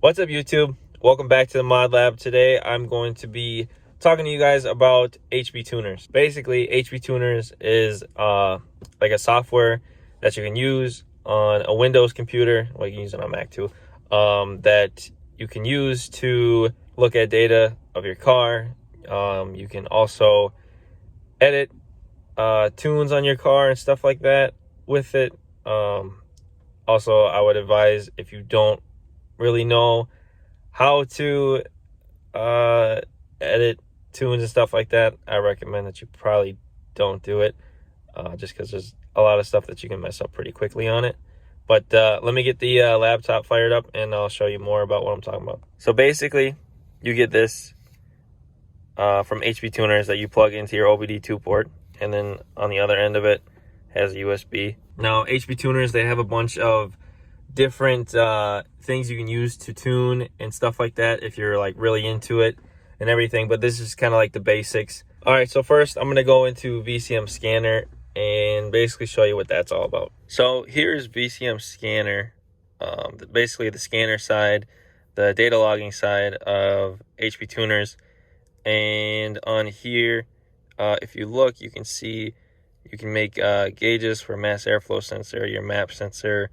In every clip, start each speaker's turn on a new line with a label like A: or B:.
A: What's up, YouTube? Welcome back to the Mod Lab. Today I'm going to be talking to you guys about HB tuners. Basically, HB tuners is like a software that you can use on a Windows computer, well, you can use it on Mac too, that you can use to look at data of your car. You can also edit tunes on your car and stuff like that with it. Also, I would advise, if you don't really know how to edit tunes and stuff like that, I recommend that you probably don't do it, just because there's a lot of stuff that you can mess up pretty quickly on it. But let me get the laptop fired up and I'll show you more about what I'm talking about. So basically, you get this from HB Tuners that you plug into your OBD2 port, and then on the other end of it has a USB. Now, HB Tuners, they have a bunch of different things you can use to tune and stuff like that if you're like really into it and everything, but this is kind of like the basics. All right, so first I'm going to go into VCM Scanner and basically show you what that's all about. So here's VCM Scanner, basically the scanner side, the data logging side of HB Tuners. And on here, if you look, you can see you can make gauges for mass airflow sensor, your map sensor,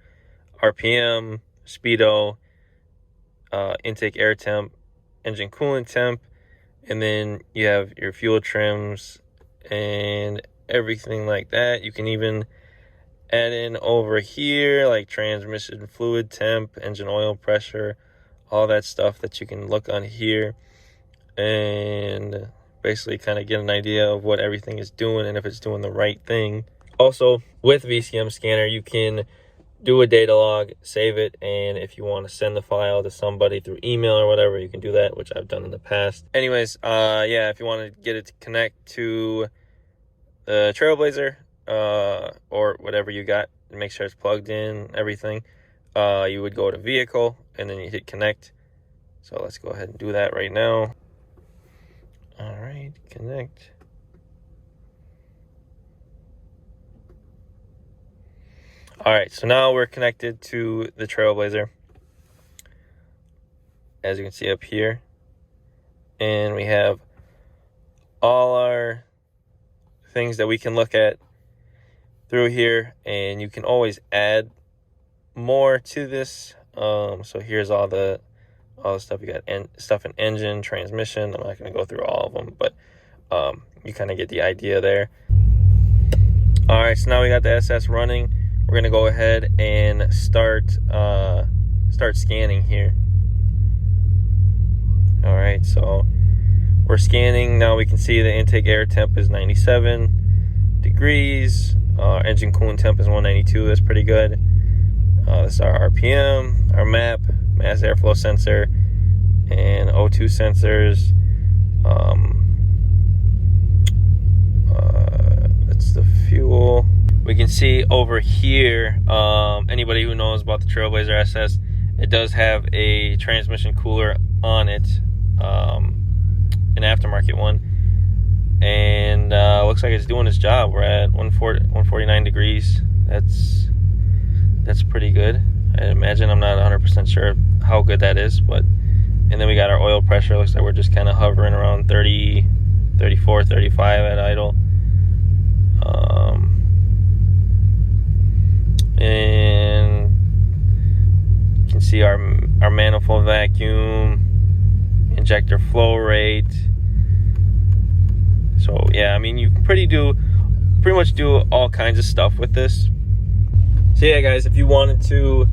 A: RPM, speedo, intake air temp, engine coolant temp, and then you have your fuel trims and everything like that. You can even add in over here like transmission fluid temp, engine oil pressure, all that stuff that you can look on here and basically kind of get an idea of what everything is doing and if it's doing the right thing. Also, with VCM Scanner, you can do a data log, save it, and if you want to send the file to somebody through email or whatever, you can do that, which I've done in the past. Anyways, yeah, if you want to get it to connect to the Trailblazer or whatever you got, and make sure it's plugged in, everything, you would go to Vehicle, and then you hit Connect. So let's go ahead and do that right now. All right, connect. All right, so now we're connected to the Trailblazer, as you can see up here. And we have all our things that we can look at through here, and you can always add more to this. So here's all the stuff. You got stuff in engine, transmission. I'm not going to go through all of them, but you kind of get the idea there. All right, so now we got the SS running. We're going to go ahead and start scanning here. All right, so we're scanning. Now we can see the intake air temp is 97 degrees. Engine coolant temp is 192. That's pretty good. This is our RPM, our map, mass airflow sensor, and O2 sensors. That's the fuel. We can see over here, anybody who knows about the Trailblazer SS, it does have a transmission cooler on it, an aftermarket one, and looks like it's doing its job. We're at 149 degrees. That's pretty good. I imagine, I'm not 100% sure how good that is, but, and then we got our oil pressure. Looks like we're just kind of hovering around 30, 34, 35 at idle. And you can see our manifold vacuum, injector flow rate. So yeah, I mean, you can pretty much do all kinds of stuff with this. So yeah, guys, if you wanted to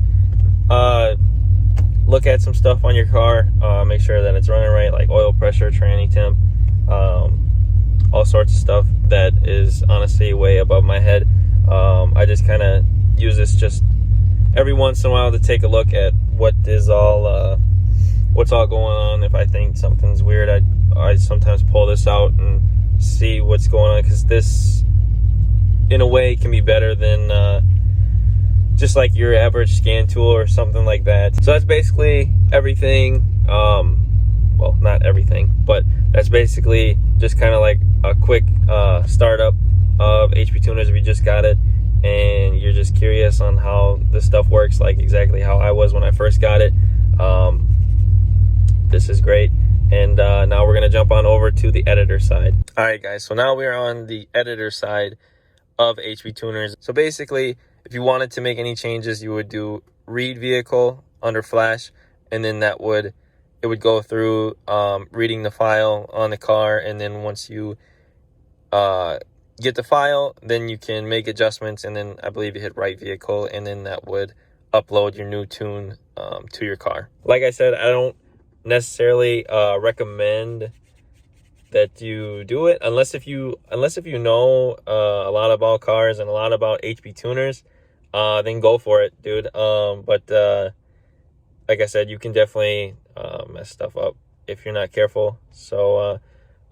A: look at some stuff on your car, make sure that it's running right, like oil pressure, tranny temp, all sorts of stuff that is honestly way above my head. I just kind of use this just every once in a while to take a look at what's all going on. If I think something's weird, I sometimes pull this out and see what's going on, because this in a way can be better than just like your average scan tool or something like that. So that's basically everything. Well, not everything, but that's basically just kind of like a quick startup of HB Tuners if you just got it and you're just curious on how this stuff works, like exactly how I was when I first got it. This is great. And now we're going to jump on over to the editor side. All right, guys. So now we're on the editor side of HP Tuners. So basically, if you wanted to make any changes, you would do read vehicle under flash, and then it would go through reading the file on the car. And then once you get the file, then you can make adjustments, and then I believe you hit write vehicle, and then that would upload your new tune to your car. Like I said, I don't necessarily recommend that you do it unless if you know a lot about cars and a lot about HP tuners, then go for it, dude. But like I said, you can definitely mess stuff up if you're not careful. So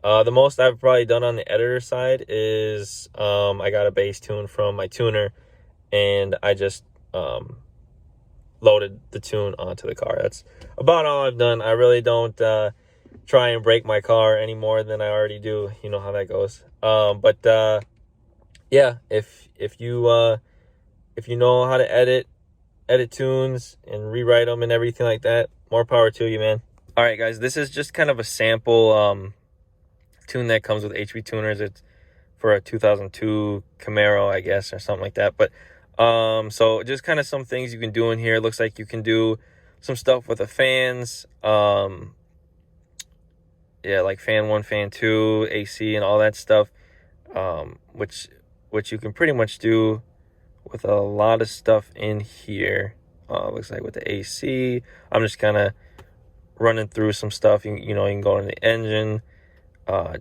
A: the most I've probably done on the editor side is I got a bass tune from my tuner, and I just loaded the tune onto the car. That's about all I've done. I really don't try and break my car any more than I already do. You know how that goes. But yeah, if you know how to edit tunes and rewrite them and everything like that, more power to you, man. All right, guys, this is just kind of a sample tune that comes with HP tuners. It's for a 2002 Camaro, I guess, or something like that. But so just kind of some things you can do in here. It looks like you can do some stuff with the fans. Yeah, like fan 1, fan 2, AC, and all that stuff, which you can pretty much do with a lot of stuff in here. Looks like with the AC, I'm just kind of running through some stuff. You know, you can go in the engine,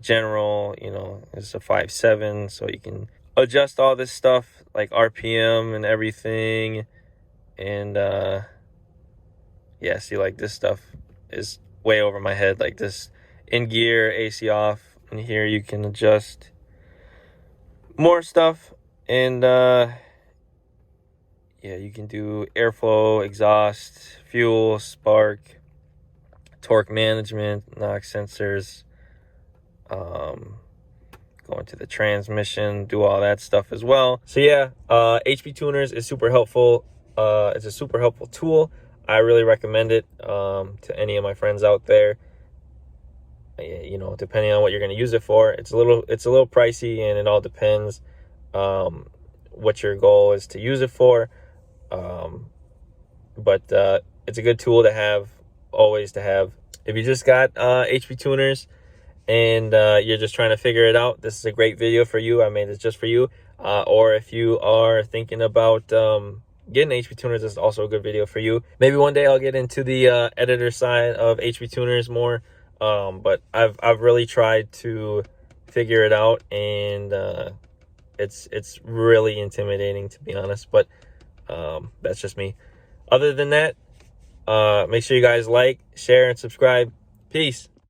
A: general. You know, it's a 5.7, so you can adjust all this stuff like RPM and everything. And yeah, see, like this stuff is way over my head. Like this. In gear, AC off, and here you can adjust more stuff. And yeah, you can do airflow, exhaust, fuel, spark, torque management, knock sensors, go into the transmission, do all that stuff as well. So yeah, HP Tuners is super helpful. It's a super helpful tool. I really recommend it to any of my friends out there. You know, depending on what you're going to use it for, it's a little pricey, and it all depends what your goal is to use it for. But it's a good tool to have, always to have. If you just got HP tuners and you're just trying to figure it out, this is a great video for you. I made this just for you. Or if you are thinking about getting HP tuners, this is also a good video for you. Maybe one day I'll get into the editor side of HP tuners more. But I've really tried to figure it out, and it's really intimidating, to be honest. But that's just me. Other than that, make sure you guys like, share, and subscribe. Peace.